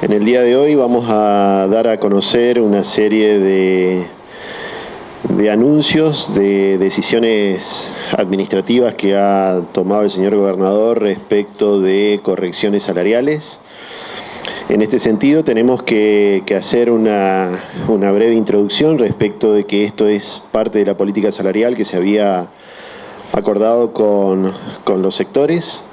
En el día de hoy vamos a dar a conocer una serie de anuncios, de decisiones administrativas que ha tomado el señor gobernador respecto de correcciones salariales. En este sentido tenemos que hacer una breve introducción respecto de que esto es parte de la política salarial que se había acordado con los sectores,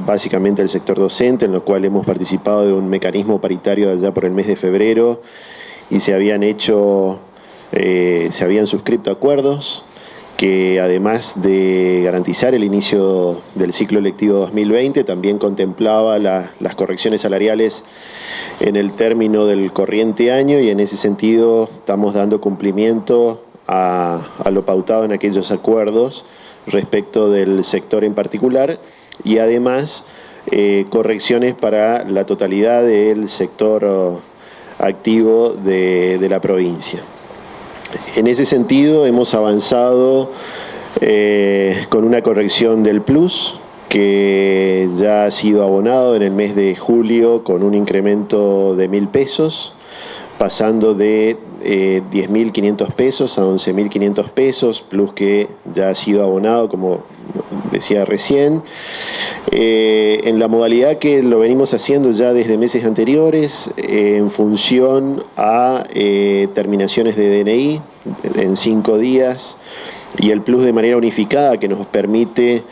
básicamente el sector docente, en lo cual hemos participado de un mecanismo paritario allá por el mes de febrero y se habían suscrito acuerdos que, además de garantizar el inicio del ciclo lectivo 2020, también contemplaba las correcciones salariales en el término del corriente año, y en ese sentido estamos dando cumplimiento a lo pautado en aquellos acuerdos respecto del sector en particular, y además correcciones para la totalidad del sector activo de la provincia. En ese sentido hemos avanzado con una corrección del plus que ya ha sido abonado en el mes de julio con un incremento de 1.000 pesos, pasando de 10.500 pesos a 11.500 pesos, plus que ya ha sido abonado, como decía recién, en la modalidad que lo venimos haciendo ya desde meses anteriores, en función a terminaciones de DNI en 5 días, y el plus de manera unificada, que nos permite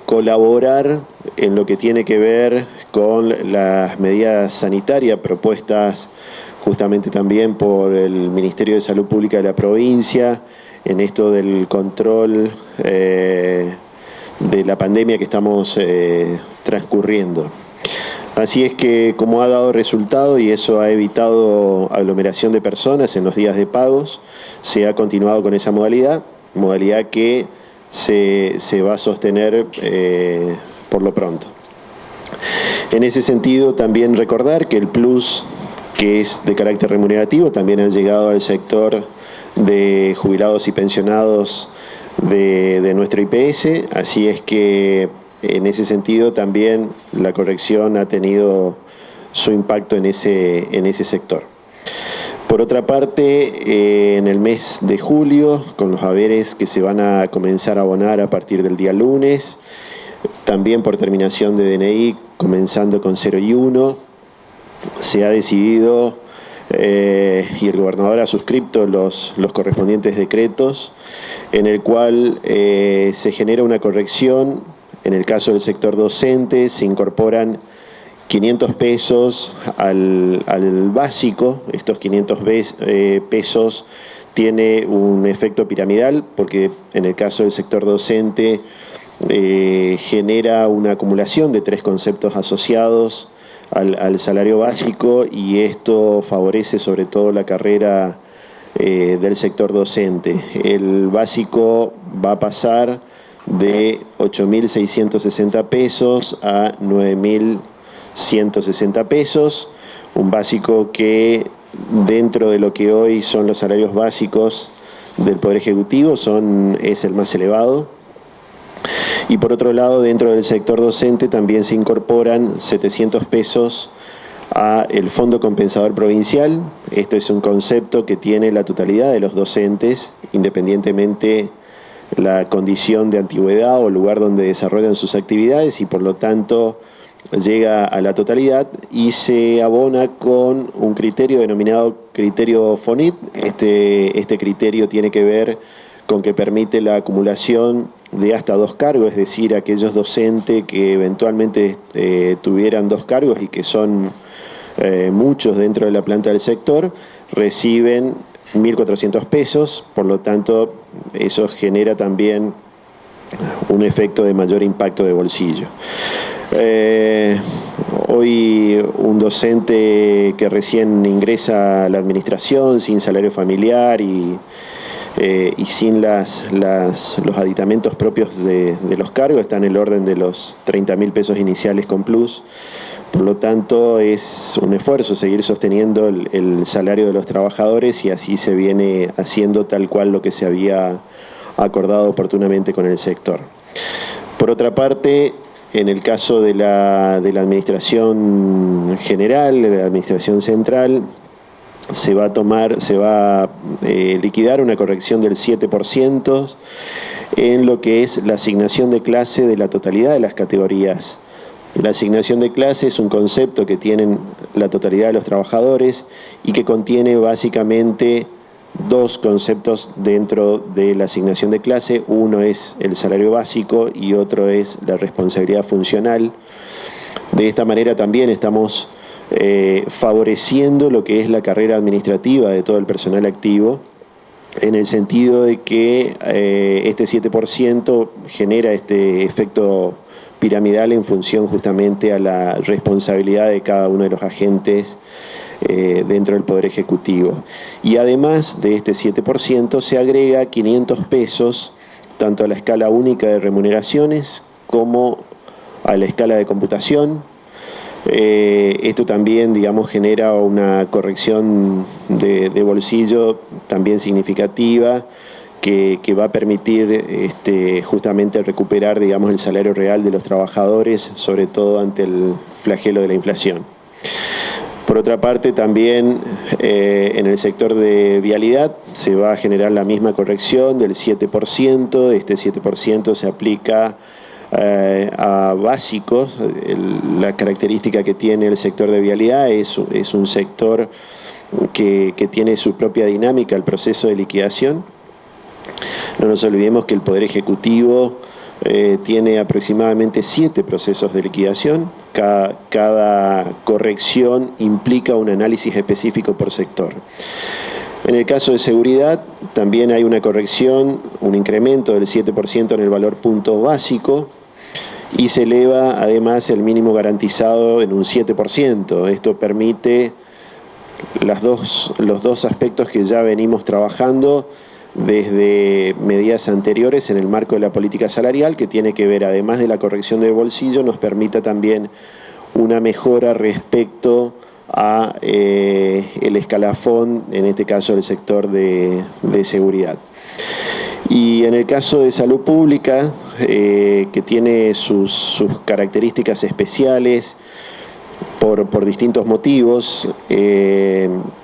colaborar en lo que tiene que ver con las medidas sanitarias propuestas justamente también por el Ministerio de Salud Pública de la provincia, en esto del control de la pandemia que estamos transcurriendo. Así es que, como ha dado resultado, y eso ha evitado aglomeración de personas en los días de pagos, se ha continuado con esa modalidad que se va a sostener por lo pronto. En ese sentido, también recordar que el plus, que es de carácter remunerativo, también ha llegado al sector de jubilados y pensionados de nuestro IPS, así es que en ese sentido también la corrección ha tenido su impacto en ese sector. Por otra parte, en el mes de julio, con los haberes que se van a comenzar a abonar a partir del día lunes, también por terminación de DNI, comenzando con 0 y 1, se ha decidido y el gobernador ha suscrito los correspondientes decretos, en el cual se genera una corrección. En el caso del sector docente se incorporan 500 pesos al básico. Estos 500 pesos tiene un efecto piramidal, porque en el caso del sector docente genera una acumulación de 3 conceptos asociados al salario básico, y esto favorece sobre todo la carrera del sector docente. El básico va a pasar de 8.660 pesos a 9.160 pesos, un básico que, dentro de lo que hoy son los salarios básicos del Poder Ejecutivo, es el más elevado. Y por otro lado, dentro del sector docente también se incorporan 700 pesos a el Fondo Compensador Provincial. Esto es un concepto que tiene la totalidad de los docentes, independientemente la condición de antigüedad o lugar donde desarrollan sus actividades, y por lo tanto llega a la totalidad y se abona con un criterio denominado criterio FONIT. Este criterio tiene que ver con que permite la acumulación de hasta 2 cargos, es decir, aquellos docentes que eventualmente tuvieran 2 cargos y que son muchos dentro de la planta del sector, reciben 1.400 pesos, por lo tanto eso genera también un efecto de mayor impacto de bolsillo. Hoy un docente que recién ingresa a la administración sin salario familiar y sin los aditamentos propios de los cargos está en el orden de los 30.000 pesos iniciales con plus. Por lo tanto, es un esfuerzo seguir sosteniendo el salario de los trabajadores, y así se viene haciendo tal cual lo que se había acordado oportunamente con el sector. Por otra parte, en el caso de la administración general, de la administración central, se va a liquidar una corrección del 7% en lo que es la asignación de clase de la totalidad de las categorías. La asignación de clase es un concepto que tienen la totalidad de los trabajadores y que contiene básicamente dos conceptos dentro de la asignación de clase. Uno es el salario básico y otro es la responsabilidad funcional. De esta manera también estamos favoreciendo lo que es la carrera administrativa de todo el personal activo, en el sentido de que este 7% genera este efecto piramidal en función justamente a la responsabilidad de cada uno de los agentes dentro del Poder Ejecutivo. Y además de este 7% se agrega 500 pesos tanto a la escala única de remuneraciones como a la escala de computación. Esto también, digamos, genera una corrección de bolsillo también significativa que va a permitir justamente recuperar, digamos, el salario real de los trabajadores, sobre todo ante el flagelo de la inflación. Por otra parte, también en el sector de vialidad se va a generar la misma corrección del 7%. Este 7% se aplica a básicos. La característica que tiene el sector de vialidad es un sector que tiene su propia dinámica, el proceso de liquidación. No nos olvidemos que el Poder Ejecutivo tiene aproximadamente 7 procesos de liquidación. Cada corrección implica un análisis específico por sector. En el caso de seguridad, también hay una corrección, un incremento del 7% en el valor punto básico y se eleva además el mínimo garantizado en un 7%. Esto permite los dos aspectos que ya venimos trabajando desde medidas anteriores en el marco de la política salarial, que tiene que ver, además de la corrección de bolsillo, nos permita también una mejora respecto a el escalafón, en este caso del sector de seguridad. Y en el caso de salud pública, que tiene sus características especiales por distintos motivos,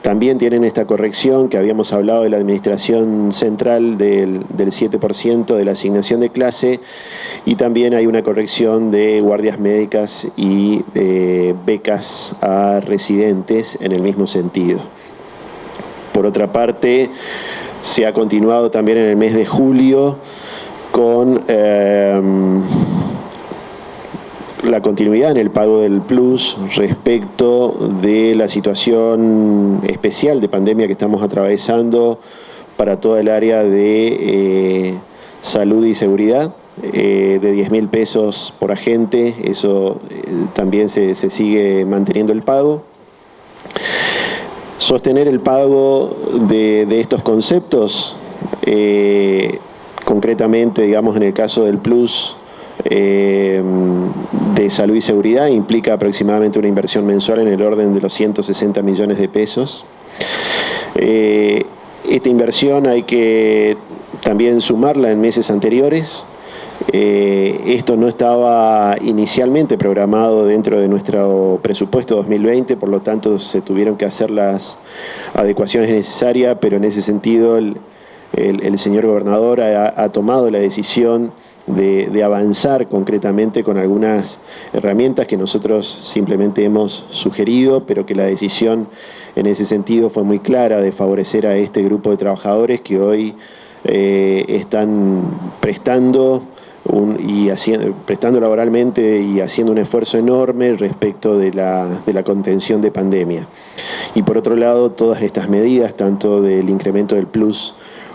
también tienen esta corrección que habíamos hablado de la administración central del 7% de la asignación de clase, y también hay una corrección de guardias médicas y becas a residentes en el mismo sentido. Por otra parte, se ha continuado también en el mes de julio con la continuidad en el pago del plus respecto de la situación especial de pandemia que estamos atravesando para toda el área de salud y seguridad, de 10.000 pesos por agente. Eso también se sigue manteniendo el pago. Sostener el pago de estos conceptos, concretamente, digamos, en el caso del plus de salud y seguridad, implica aproximadamente una inversión mensual en el orden de los 160 millones de pesos. Esta inversión hay que también sumarla en meses anteriores. Esto no estaba inicialmente programado dentro de nuestro presupuesto 2020, por lo tanto se tuvieron que hacer las adecuaciones necesarias, pero en ese sentido el señor gobernador ha tomado la decisión de avanzar concretamente con algunas herramientas que nosotros simplemente hemos sugerido, pero que la decisión en ese sentido fue muy clara, de favorecer a este grupo de trabajadores que hoy están prestando laboralmente y haciendo un esfuerzo enorme respecto de la contención de pandemia. Y por otro lado, todas estas medidas, tanto del incremento del plus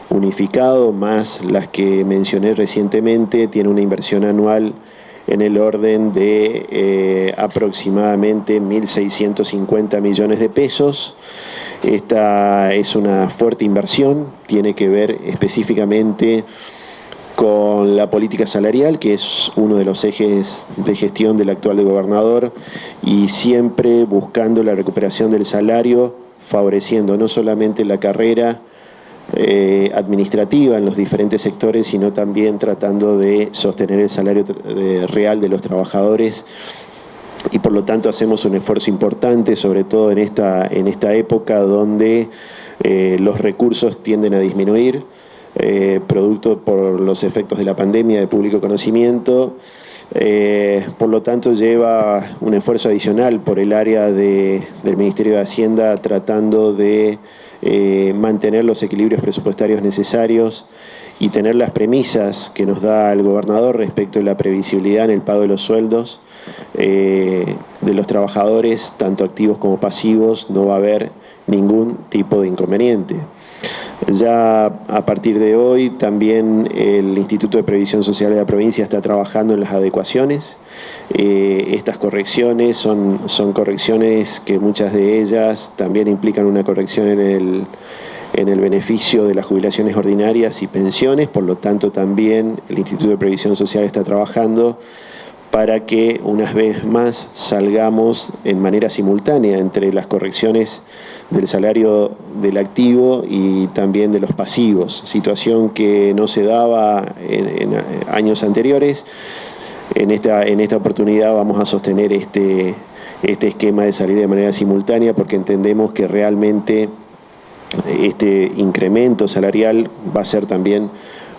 unificado, más las que mencioné recientemente, tiene una inversión anual en el orden de aproximadamente 1.650 millones de pesos. Esta es una fuerte inversión, tiene que ver específicamente con la política salarial, que es uno de los ejes de gestión del actual gobernador, y siempre buscando la recuperación del salario, favoreciendo no solamente la carrera administrativa en los diferentes sectores, sino también tratando de sostener el salario real de los trabajadores. Y por lo tanto hacemos un esfuerzo importante, sobre todo en esta época donde los recursos tienden a disminuir, producto por los efectos de la pandemia de público conocimiento. Por lo tanto lleva un esfuerzo adicional por el área del Ministerio de Hacienda tratando de mantener los equilibrios presupuestarios necesarios y tener las premisas que nos da el gobernador respecto de la previsibilidad en el pago de los sueldos de los trabajadores, tanto activos como pasivos. No va a haber ningún tipo de inconveniente. Ya a partir de hoy también el Instituto de Previsión Social de la provincia está trabajando en las adecuaciones. Estas correcciones son correcciones que muchas de ellas también implican una corrección en el beneficio de las jubilaciones ordinarias y pensiones. Por lo tanto también el Instituto de Previsión Social está trabajando para que una vez más salgamos en manera simultánea entre las correcciones del salario del activo y también de los pasivos, situación que no se daba en años anteriores. En esta oportunidad vamos a sostener este esquema de salir de manera simultánea porque entendemos que realmente este incremento salarial va a ser también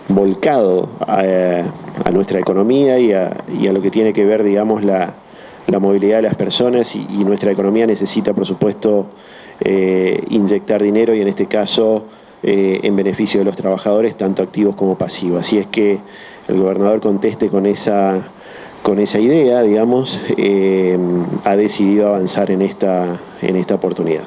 volcado a nuestra economía y a lo que tiene que ver, digamos, la movilidad de las personas y nuestra economía necesita, por supuesto, inyectar dinero y en este caso en beneficio de los trabajadores, tanto activos como pasivos. Así es que el gobernador conteste con esa idea, digamos, ha decidido avanzar en esta oportunidad.